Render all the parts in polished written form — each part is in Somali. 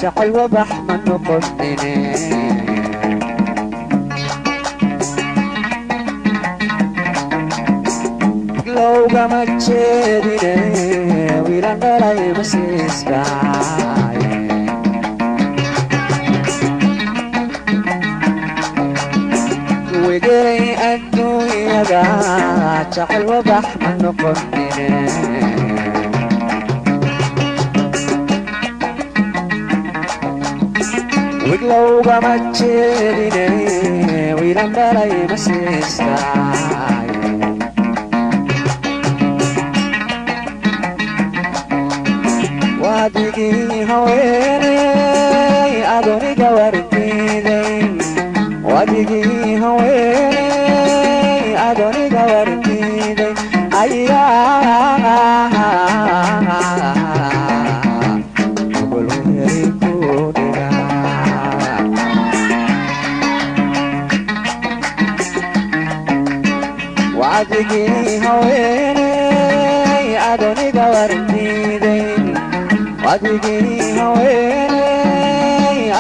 جعل وبحمن نقطني لو قمت شدني ويلان غلاي مسيسكا وقري الدنيا جعل وبحمن نقطني لو قمت شدني ويلان غلاي مسيسكا وادقي هويني أدوني قوارتيني وادقي هويني أدوني قوارتيني أيا قولوا يريكوني وادقي هويني أدوني قوارتيني وادقي هويني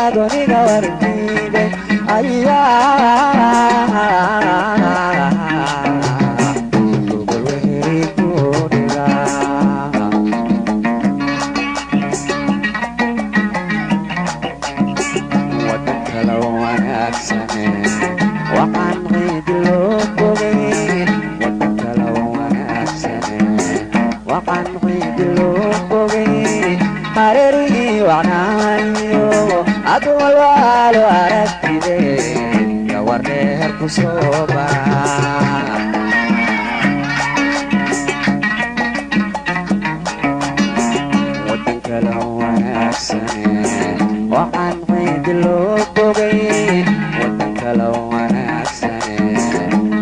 أدوني قوارتيني أيا قبل وهريكوني ودك لو أنا أكسني وعن غيد اللوبوغي ودك لو أنا أكسني وعن غيد اللوبوغي مرري وعنايو أطول والو أرتدي يا ورنير كسوبا ودنك لو أكسني وعن غيد اللوبوغي ودنك لو أكسني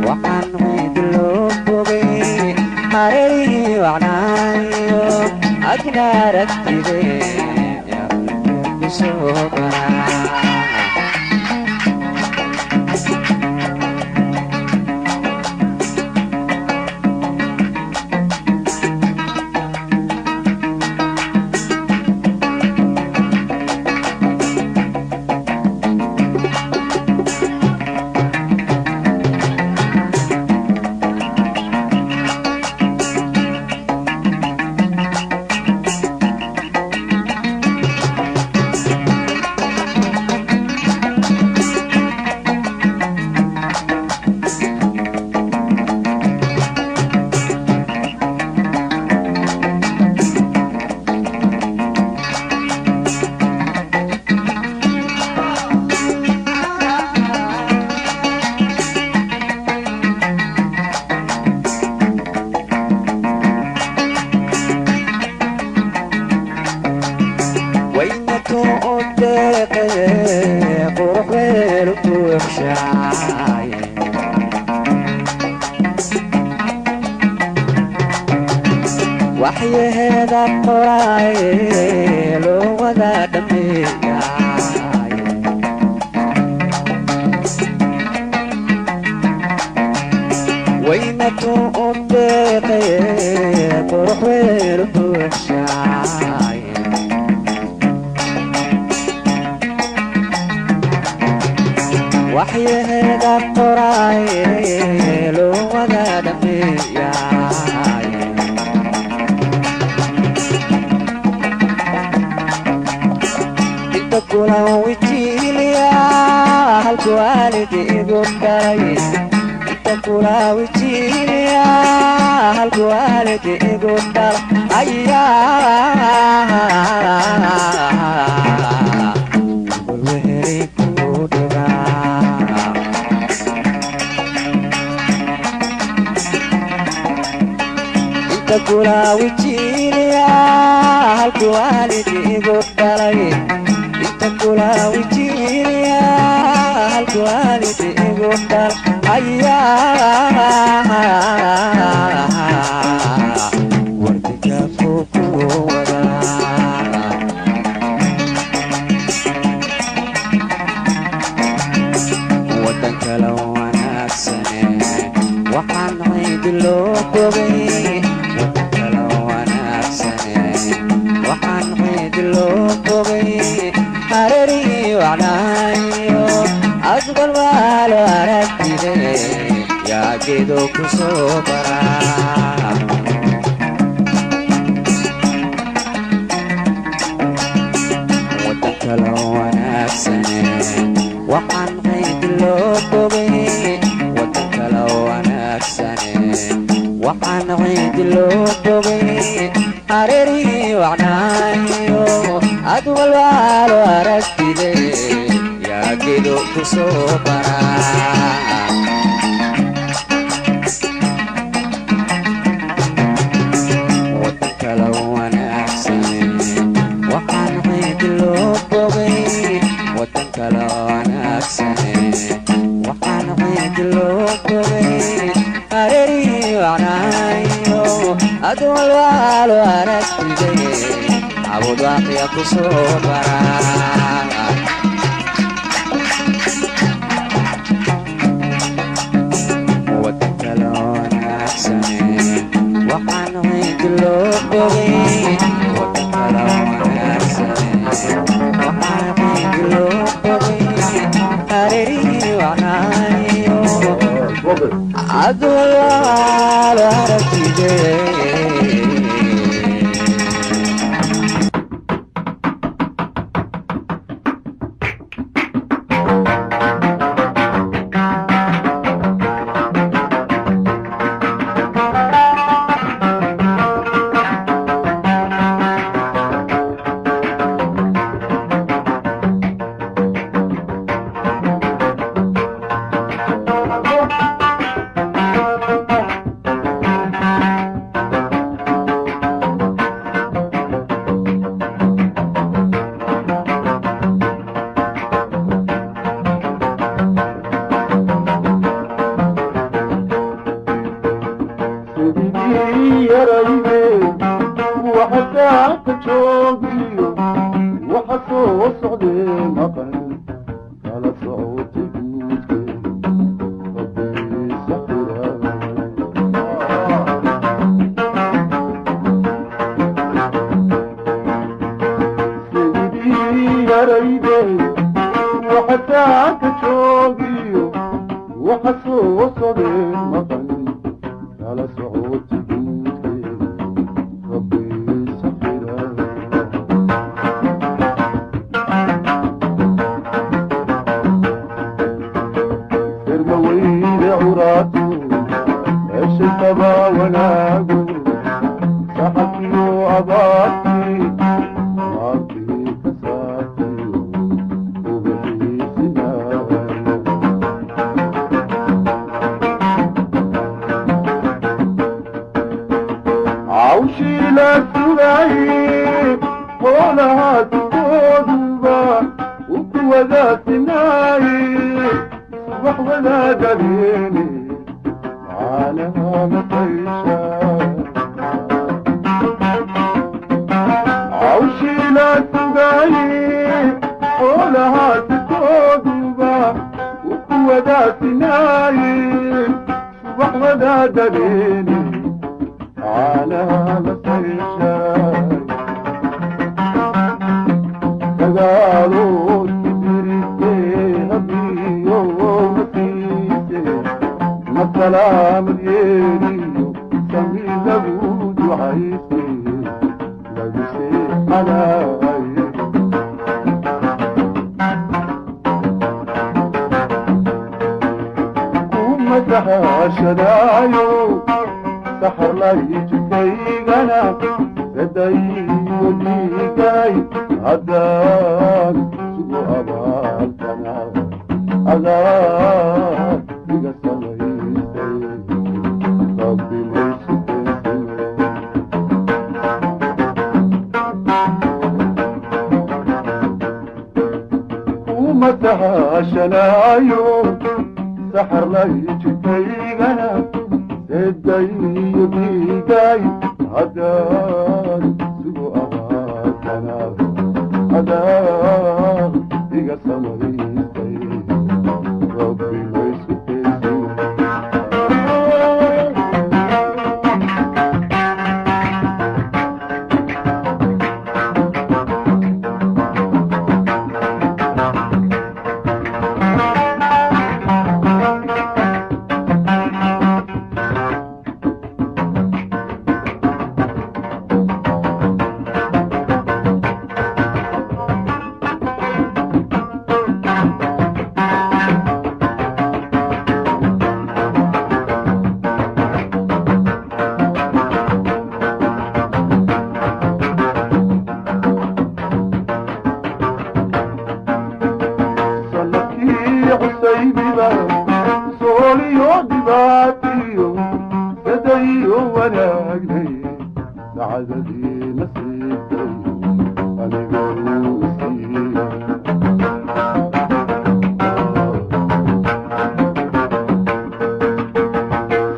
وعن غيد اللوبوغي مرري وعنايو أجنا رتدي يا ورنير كسوبا وحي هذا الطراي لو وذا دمي وين تؤدي تروح ويرد الشاي وحي هذا الطراي لو وذا دمي كلا وجيليا هالكوالدي قدري كلا وجيليا هالكوالدي قدر أيا والوهري كودغا كلا وجيليا هالكوالدي قدري كلا وجيليا هالكوالدي قدر أيا وردك فوق ولا ودنك لو أنا أكسني وحن عيد اللوبوغي ودنك لو أنا أكسني وحن عيد اللوبوغي hareerihii wacnaayo asgal waa loo aragtide yaa geedo ku soo baraa kala wanaagsane waxaan qayd loo bogay wadan kala wanaagsane waxaan qayd loo bogay hareerihii wacnaayo ad walbaalo aragtide yaa geedo ku soo baraa wadan kala wanaagsane waxaan qayd loo wadan kala wanaagsane waxaan qayd loo bogay hareerihii wacnaayo ad walbaalo aragtide cabud waaqiya ku soo baraa wadan kala wanaagsane waxaan qayd loo bogay wadan kala wanaagsane waxaan qayd loo bogay hareerihii wacnaayo ad walbaalo aragtide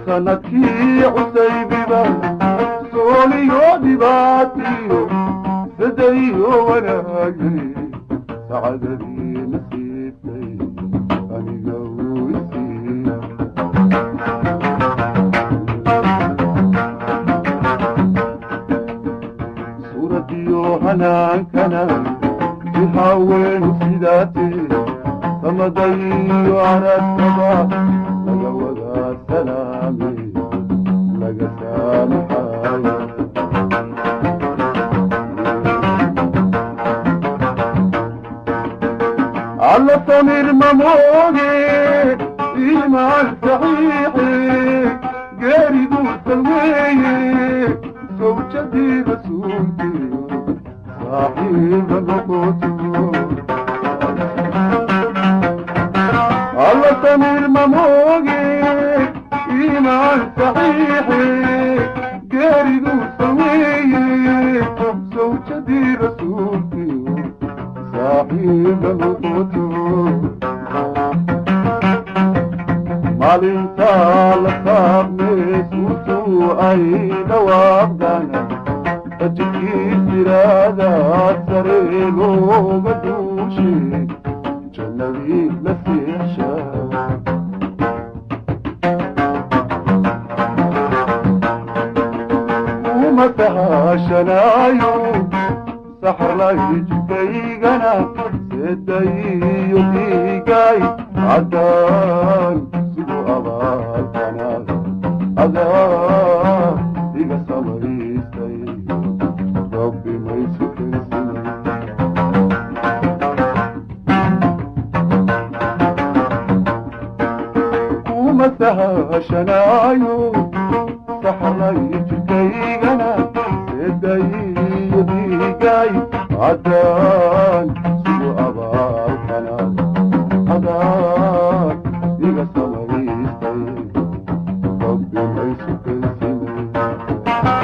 sanadkii cusaybiba sooliyo dhibaatiyo sadayo wanaagay sacadadii nasiibtay aniga uu isiiya suuradiyo hanaankana ihaaweenu sidaatee samadayo aradkaba laga wadaa salaame laga saamaxaayo alla samir mamooge iimaan saxiixi geeridu salweeye sawjadii rasuulkiyo saaxiiba noqoto alla samir mamooge iimaan saxiixi geeridu salweeye sawjadii rasuulkiyo saaxiiba noqoto maalintaa la saabnee suutuu ay dhawaaqdana ajirkii siraadaa sare looga duushe jannadii la seexsha uma sahashanaayo saxarlay jikaygana sedayiyo dhiigay caddaan sigu abaalkana adaa iga samaystay rabbi maysu kensinay kuma sahashanaayo saxarlay jikaygana sedayiyo dhiigay caddaan sigu abaalkana adaa iga samaystay rabbi maysu kensinay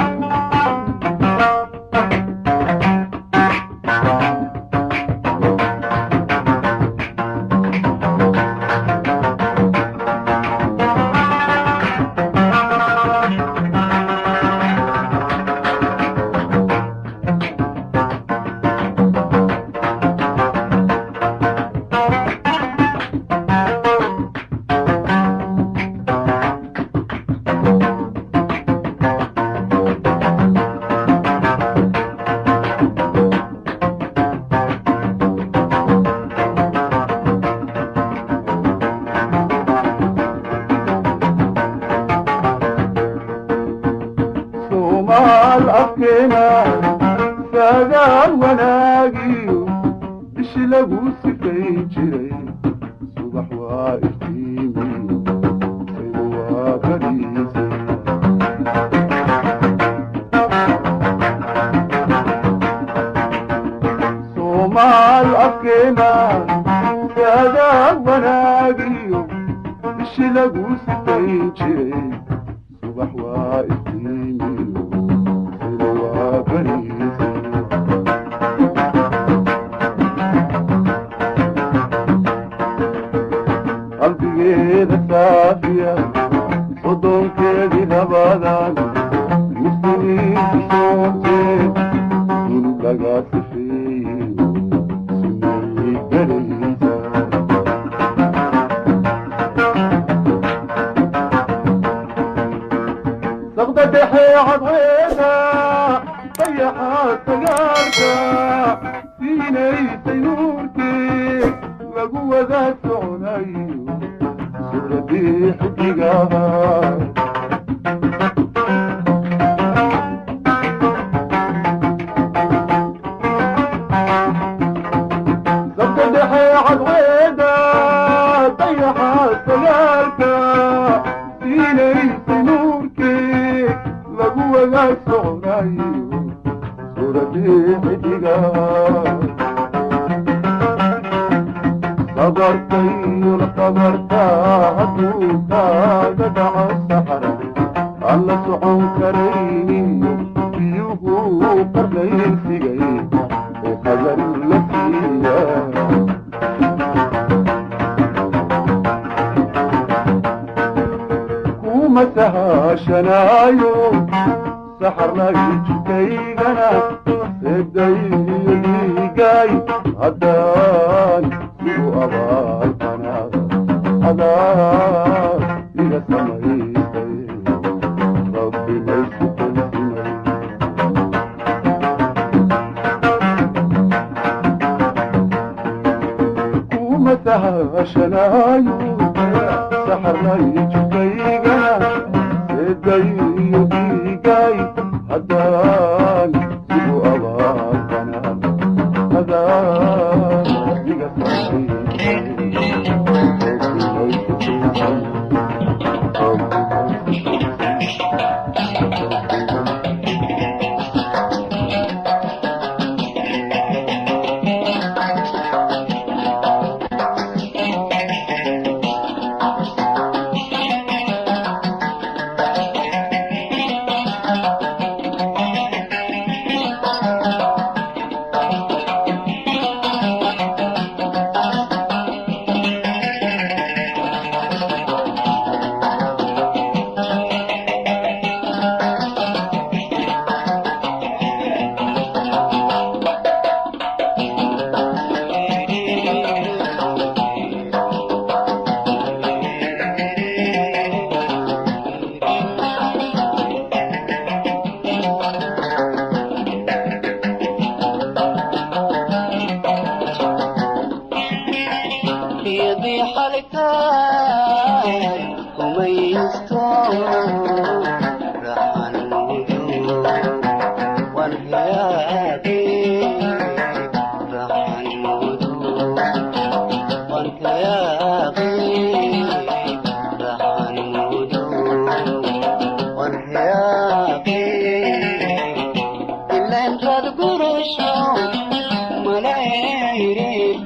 afkeena sagaal wanaagiyo bishi lagu sifayn jiray subax waa iftiimi saygu waa bariisay soomaal afkeena sagaal wanaagiyo bishi lagu sifayn jiray subax waa iftiimi qalbigeeda saafiya sodonkeedii labadan muslimiinta soontee dulub laga sifeeye sunnay galaysa saqda dhexe cadceeda dayaxa sagaalka siinaysay nuurkee lagu wada soconayo suradii xidigaha sabta dhexe cadceeda dayaxa sagaalka siinaysay nuurkee lagu wada soconayo suradii xidigaha صبرتي لصبرتا هدوكا جدع السحر على سعون كريم بيوه qardaysigay ee hadal la siiya kuma sahashanaayo saxarlay jikaygana eedayiyodiigay haddaan igu abaalkana adaa iga samaysay rabbi maysu kalsimay kuma sahashanaayo saxarlay jikaygana eedayiyodiigay haddaan igu abaalkana adaa iga samaysay يضي حركات وميزتهم رحل الوجود والهيابي رحل الوجود والهيابي رحل الوجود والهيابي إلا انت القرشون ملايرتي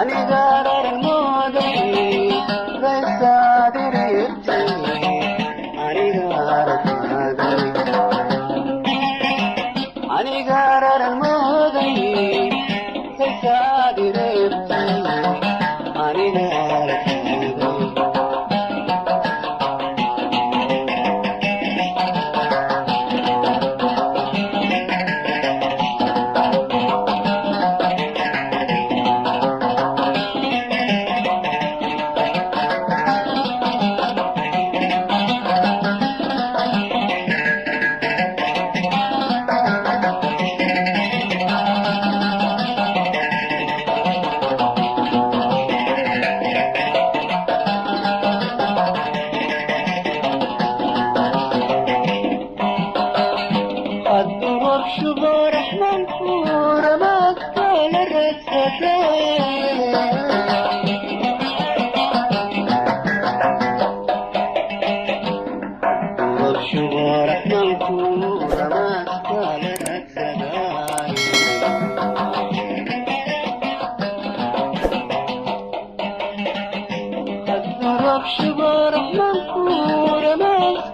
aniga rarmooday raysaadirirtay aniga rarmooday aniga rarmooday raysaadirirtay aniga الدروب شبه رحمن فورة ما أقبل الدروب شبه رحمن فورة ما أقبل الدروب شبه رحمن فورة ما أقبل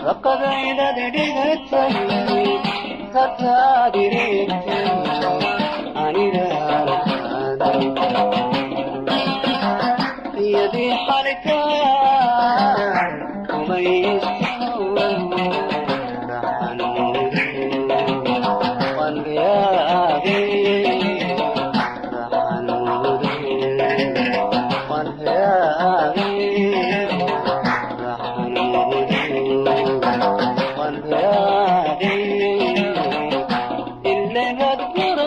لقد إذا دريت يدي حركة وميز اللي مذكور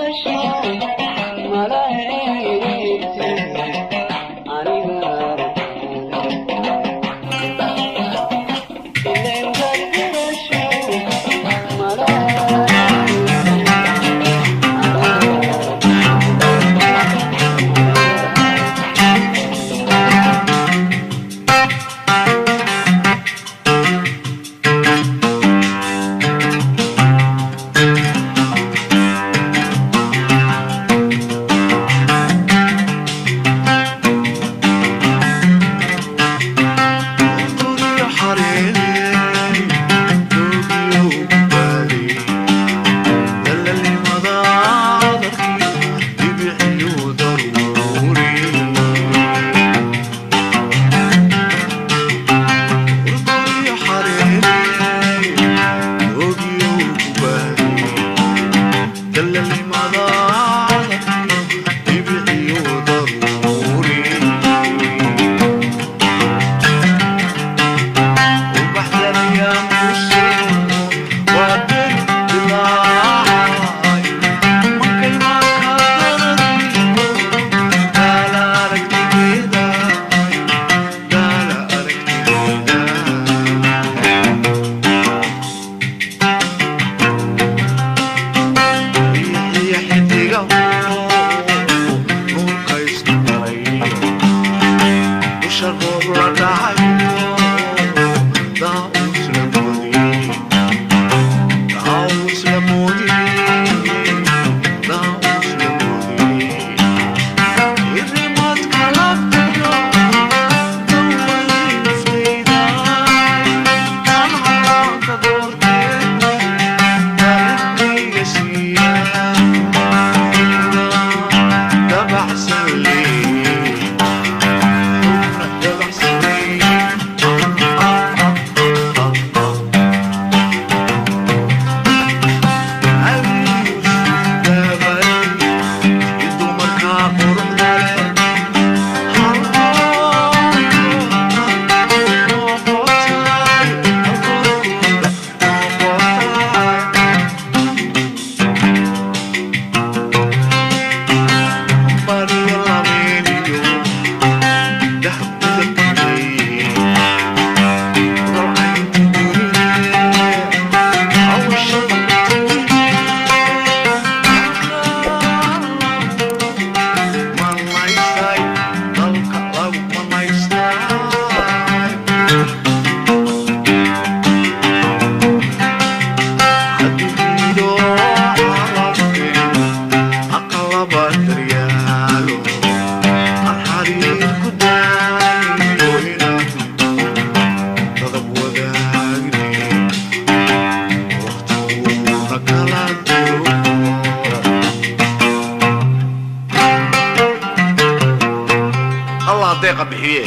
deeqa bixiye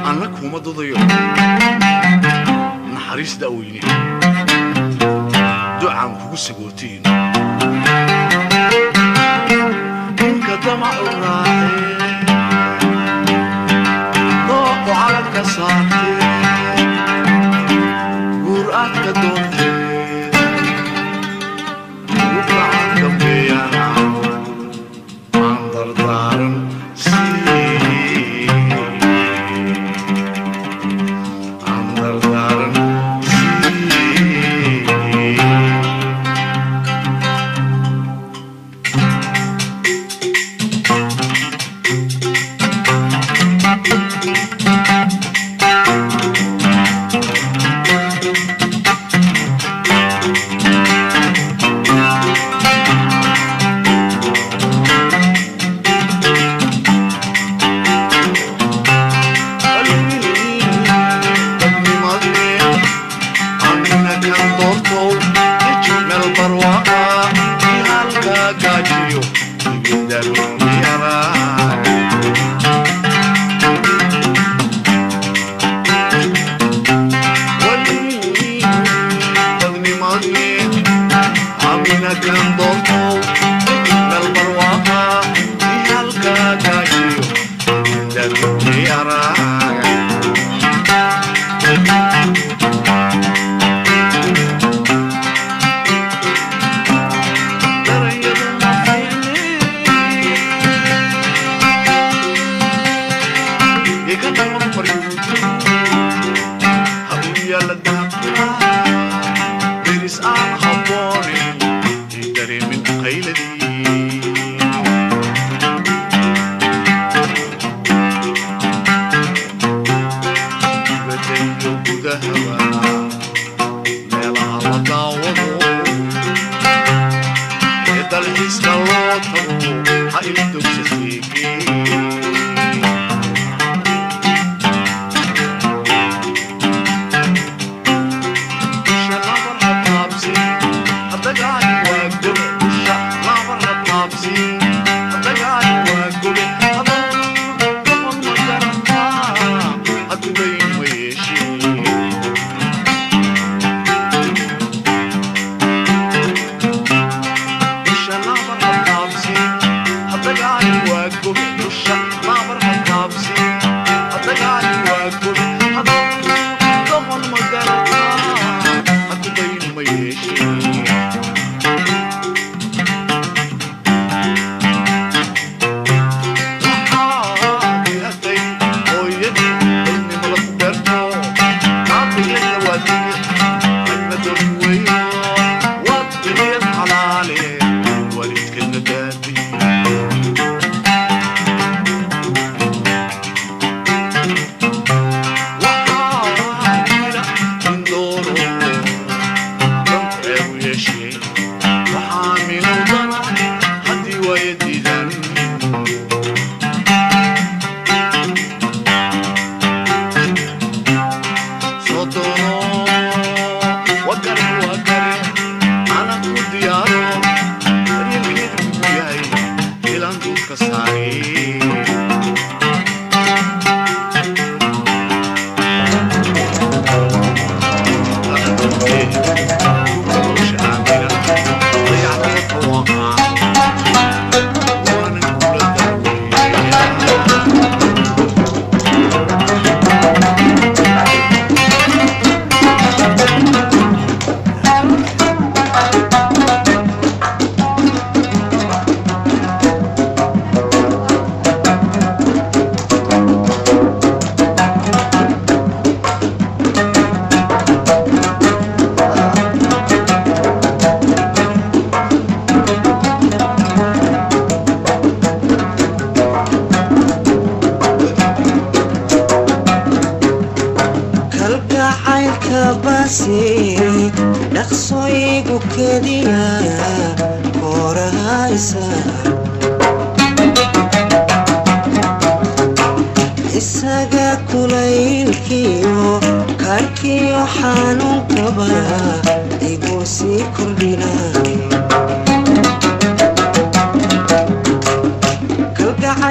anna kuma dadayo naxariis daaweyne ducaan kugu sagootiin ninka damacu raacee dooqu calanka saartee guur aadka doontee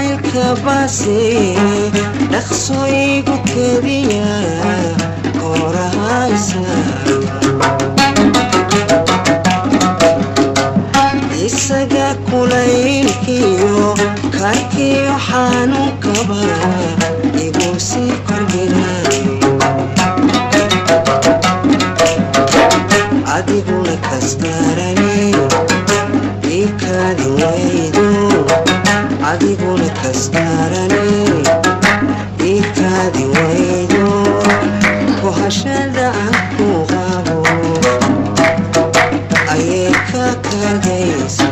كباسي نخصوي كذيا كورهايسا إسقى كليلكيو كاركيو حانو كبا إبوسي كربناي أديبونا كستاراني إيكادي ويدو أديبونا كستاراني إيكادي ويدو وهشاد عنكو غابو أيكا كديسي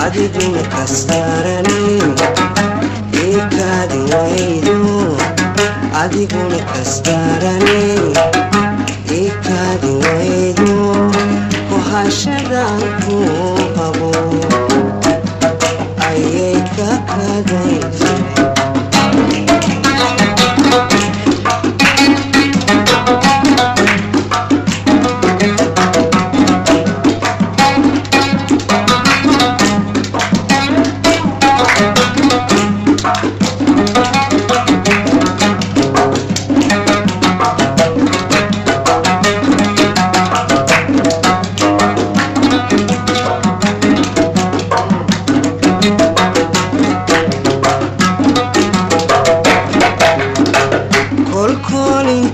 أديبونا كستاراني إيكادي ويدو أديبونا كستاراني إيكادي ويدو وهشاد عنكو غابو أيكا كديسي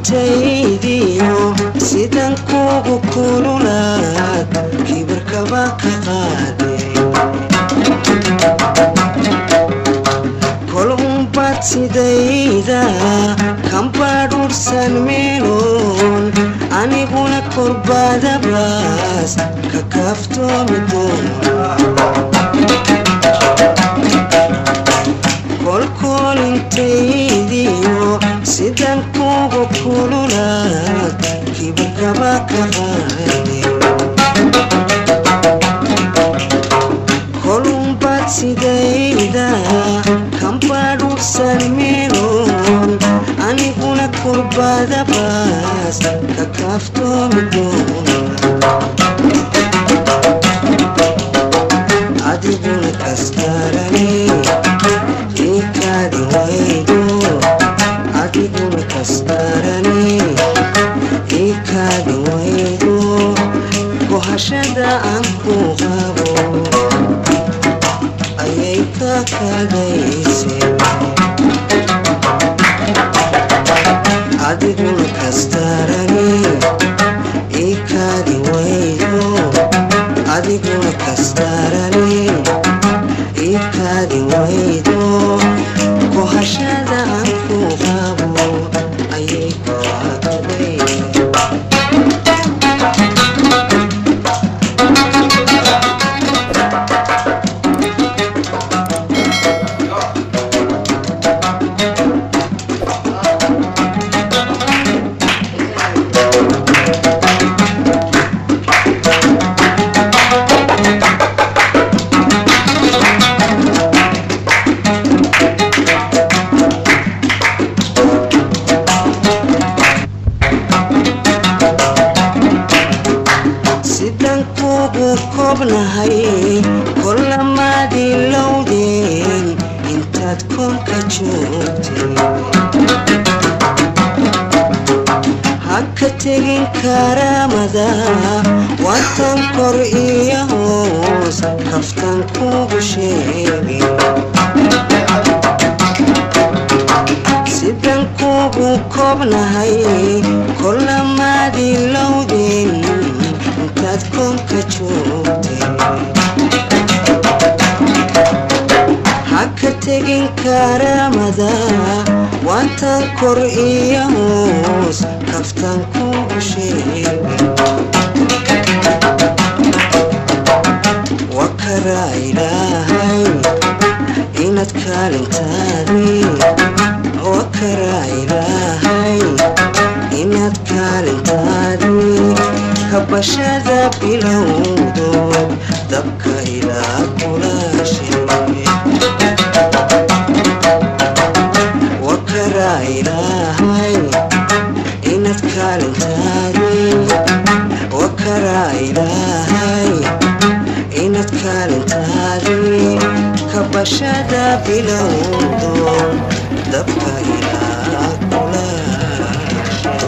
تيديو سيدان كوغو كولولات كبر كباك قادي كلهم بات سيدايدا كم بادور سنميلون أني بونا كربادا براس ككافتو مدون كل تيديو سيدان كوغو كولولات كيبر كباك غادي كلهم بات سيدايدا كم بادور سنميلون أني بونا كربادا باس ككافتو مدون أديبونا كستاراني إيكادي ويدو أديبونا كستاراني إيكادي ويدو وهشاد عنكو غابو أيكا كديسي أديبونا كستاراني إيكادي ويدو أديبونا كستاراني إيكادي ويدو وهشاد عنكو غابو أيكا كديسي كوبناهاي كل ما دي لودين انت تكون كجوتي هكتين كرامدا وطن قرئيهوس كفتن كوبشيبي سيدان كوبو كوبناهاي كل ما دي لودين تكون كجوتي حكتين كرامدا وانت قرئيهوس كفتن كوبشيبي وكرا إلهي إنت كالنتادي وكرا إلهي إنت كالنتادي كبشذا بلودو دبك إلى كلاشي وكرا إلهي إنت كالنتادي وكرا إلهي إنت kaalintaadii kabashada bilowdo dabka ilaa kulaashay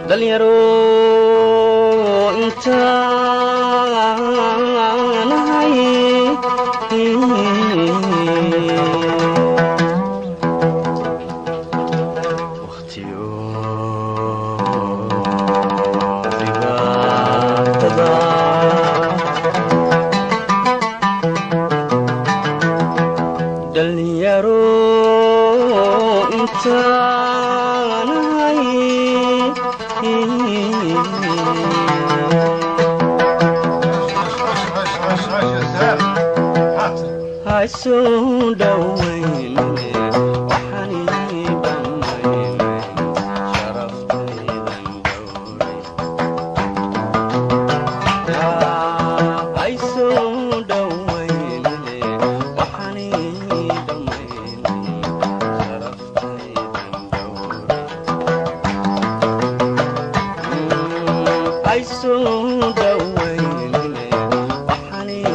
dhalinyaro intaanahay waqtiyo dhibaatada dhalinyaro intaanahay hayso dhaweyn waxaan ii dhammayn sharaftaydan dhowray hayso dhaweyn waxaan ii dhammayn sharaftaydan dhowray hayso dhaweyn waxaan ii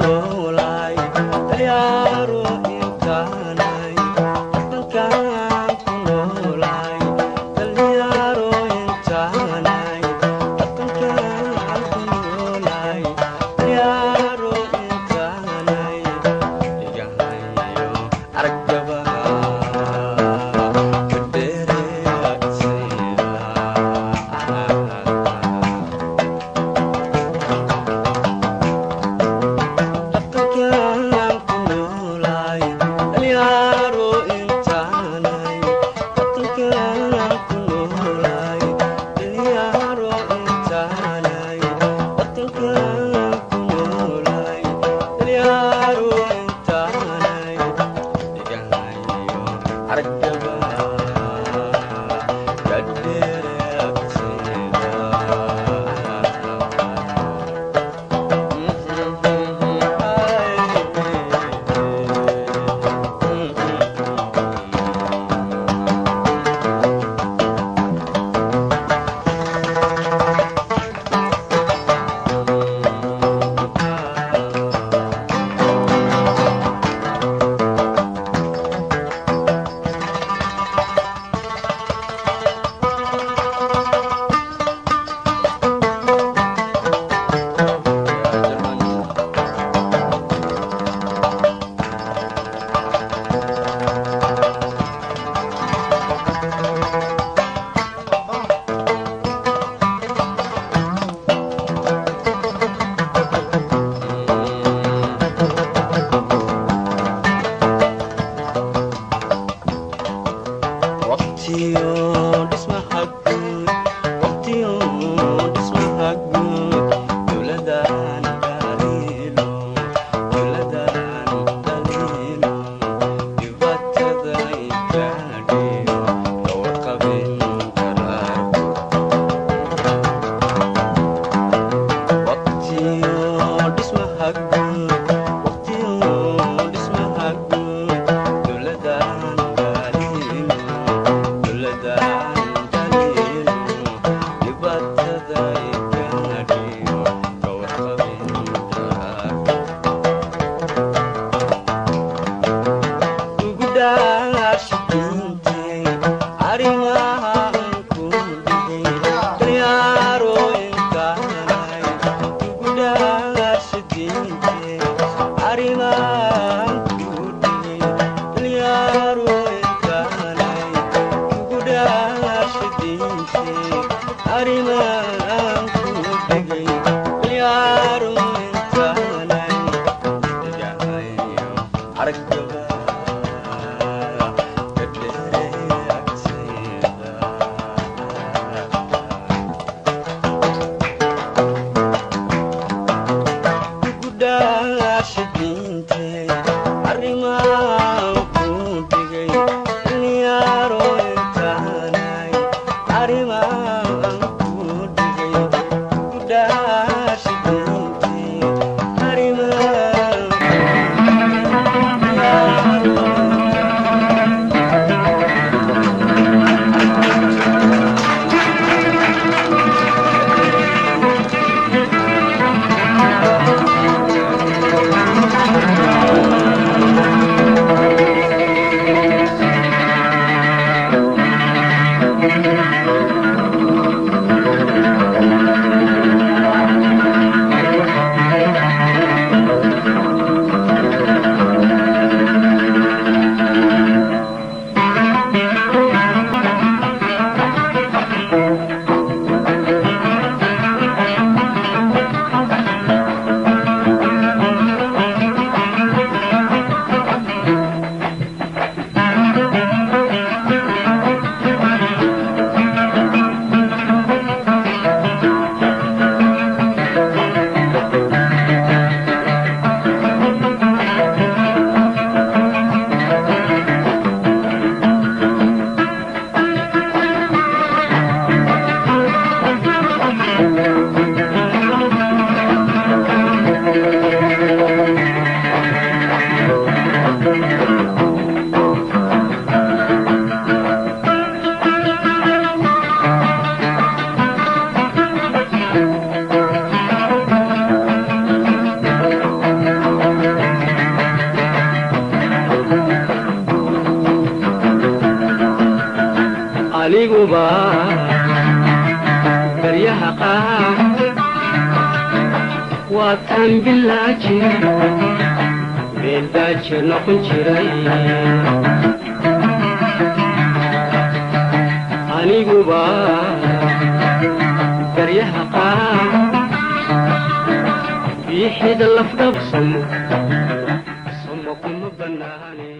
noolaay talyaaro intaanay dhaqankaan ku noolaay talyaaro intaanay dhaqankaan ku noolaay talyaaro intaanay dhigahayo araggabaha aniguba baryaha qaar waataan bilaaji meel baaji noqon jiray aniguba baryaha qaar biixida lafdhabsamo samo kuma banaane